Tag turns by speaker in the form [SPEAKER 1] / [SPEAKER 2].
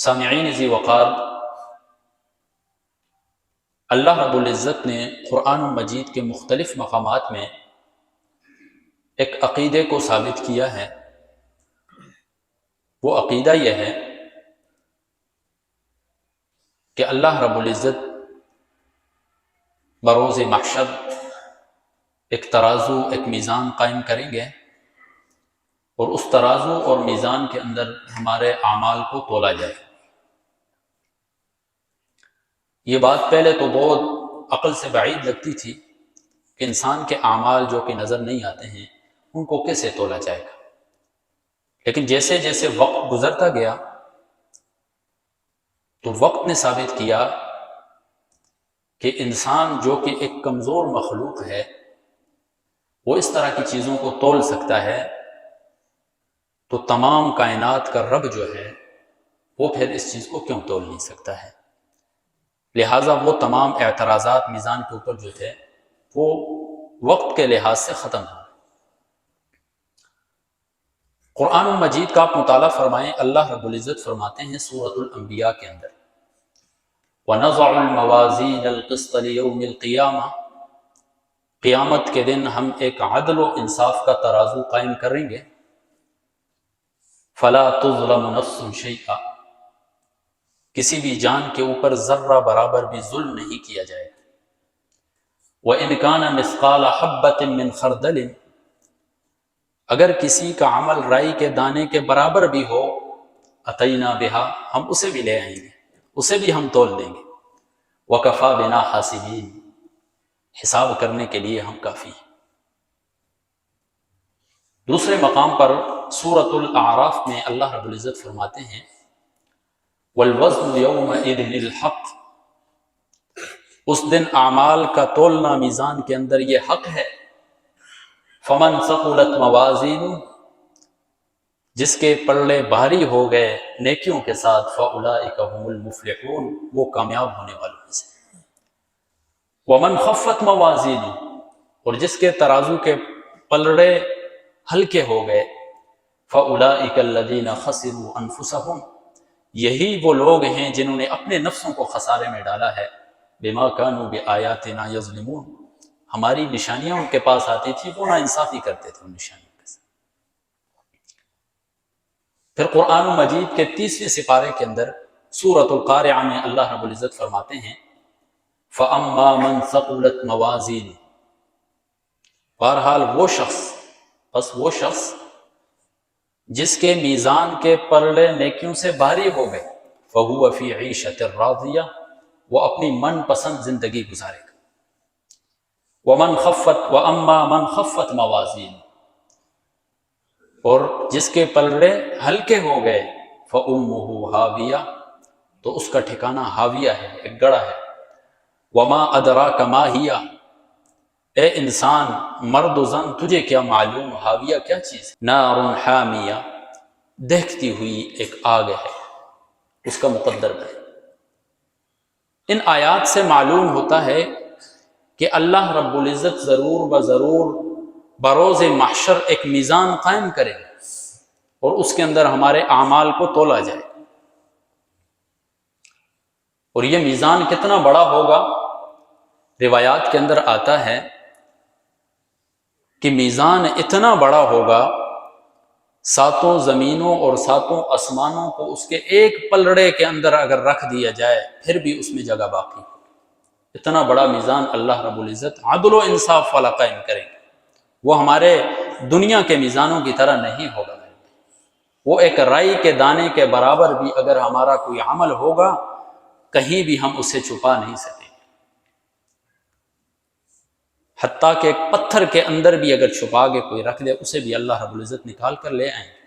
[SPEAKER 1] سامعین ذی وقار، اللہ رب العزت نے قرآن مجید کے مختلف مقامات میں ایک عقیدے کو ثابت کیا ہے۔ وہ عقیدہ یہ ہے کہ اللہ رب العزت بروز محشر ایک ترازو، ایک میزان قائم کریں گے اور اس ترازو اور میزان کے اندر ہمارے اعمال کو تولا جائے۔ یہ بات پہلے تو بہت عقل سے بعید لگتی تھی کہ انسان کے اعمال جو کہ نظر نہیں آتے ہیں ان کو کیسے تولا جائے گا، لیکن جیسے جیسے وقت گزرتا گیا تو وقت نے ثابت کیا کہ انسان جو کہ ایک کمزور مخلوق ہے وہ اس طرح کی چیزوں کو تول سکتا ہے، تو تمام کائنات کا رب جو ہے وہ پھر اس چیز کو کیوں تول نہیں سکتا ہے؟ لہٰذا وہ تمام اعتراضات میزان کے اوپر جو تھے وہ وقت کے لحاظ سے ختم ہو۔ قرآن مجید کا آپ مطالعہ فرمائیں، اللہ رب العزت فرماتے ہیں سورۃ الانبیاء کے اندر، وَنَضَعُ الْمَوَازِينَ الْقِسْطَ لِيَوْمِ الْقِيَامَةِ، قیامت کے دن ہم ایک عدل و انصاف کا ترازو قائم کریں گے، فَلَا تُظْلَمُ نَفْسٌ شَيْئًا، کسی بھی جان کے اوپر ذرہ برابر بھی ظلم نہیں کیا جائے گا، وَإِنْ كَانَ مِثْقَالَ حَبَّةٍ مِّنْ خَرْدَلٍ، اگر کسی کا عمل رائی کے دانے کے برابر بھی ہو، أَتَيْنَا بِهَا، ہم اسے بھی لے آئیں گے، اسے بھی ہم تول دیں گے، وَكَفَى بِنَا حَاسِبِينَ، حساب کرنے کے لیے ہم کافی ہیں۔ دوسرے مقام پر سورۃ الاعراف میں اللہ رب العزت فرماتے ہیں وَالْوَزْنُ يَوْمَئِذٍ الْحَقُّ، اس دن اعمال کا تولنا میزان کے اندر یہ حق ہے، فَمَنْ ثَقُلَتْ مَوَازِينُهُ، جس کے پلڑے بھاری ہو گئے نیکیوں کے ساتھ، فَأُولَئِكَ هُمُ الْمُفْلِحُونَ، وہ کامیاب ہونے والوں میں سے۔ وَمَنْ خَفَّتْ مَوَازِينُهُ، اور جس کے ترازو کے پلڑے ہلکے ہو گئے، فَأُولَئِكَ الَّذِينَ خَسِرُوا أَنفُسَهُمْ، یہی وہ لوگ ہیں جنہوں نے اپنے نفسوں کو خسارے میں ڈالا ہے، بِمَا كَانُوا بِآيَاتِنَا يَظْلِمُونَ، ہماری نشانیاں ان کے پاس آتی تھی، وہ ناانصافی کرتے تھے ان نشانیوں کے ساتھ۔ پھر قرآن مجید کے 30ویں سپارے کے اندر سورۃ القارعہ میں اللہ رب العزت فرماتے ہیں فَأَمَّا مَنْ ثَقُلَتْ مَوَازِينُهُ، بہرحال وہ شخص جس کے میزان کے پلڑے نیکیوں سے بھاری ہو گئے، فَهُوَ فِي عِيشَةٍ رَاضِيَةٍ، وہ اپنی من پسند زندگی گزارے گا۔ وَأَمَّا مَنْ خَفَّتْ مَوَازِينُهُ، اور جس کے پلڑے ہلکے ہو گئے، فَأُمُّهُ هَاوِيَةٌ، تو اس کا ٹھکانہ ہاویہ ہے، ایک گڑھا ہے۔ وَمَا أَدْرَاكَ مَا هِيَ، اے انسان مرد و زن تجھے کیا معلوم ہاویہ کیا چیز ہے؟ نار حامیہ، دہکتی ہوئی ایک آگ ہے، اس کا مقدر ہے۔ ان آیات سے معلوم ہوتا ہے کہ اللہ رب العزت ضرور بضرور بروز محشر ایک میزان قائم کرے اور اس کے اندر ہمارے اعمال کو تولا جائے، اور یہ میزان کتنا بڑا ہوگا؟ روایات کے اندر آتا ہے کہ میزان اتنا بڑا ہوگا، ساتوں زمینوں اور ساتوں آسمانوں کو اس کے ایک پلڑے کے اندر اگر رکھ دیا جائے پھر بھی اس میں جگہ باقی ہوگی۔ اتنا بڑا میزان اللہ رب العزت عدل و انصاف والا قائم کریں گے، وہ ہمارے دنیا کے میزانوں کی طرح نہیں ہوگا۔ وہ ایک رائی کے دانے کے برابر بھی اگر ہمارا کوئی عمل ہوگا کہیں بھی ہم اسے چھپا نہیں سکیں گے، حتیٰ کہ ایک پتھر کے اندر بھی اگر چھپا کے کوئی رکھ دے اسے بھی اللہ رب العزت نکال کر لے آئیں گے۔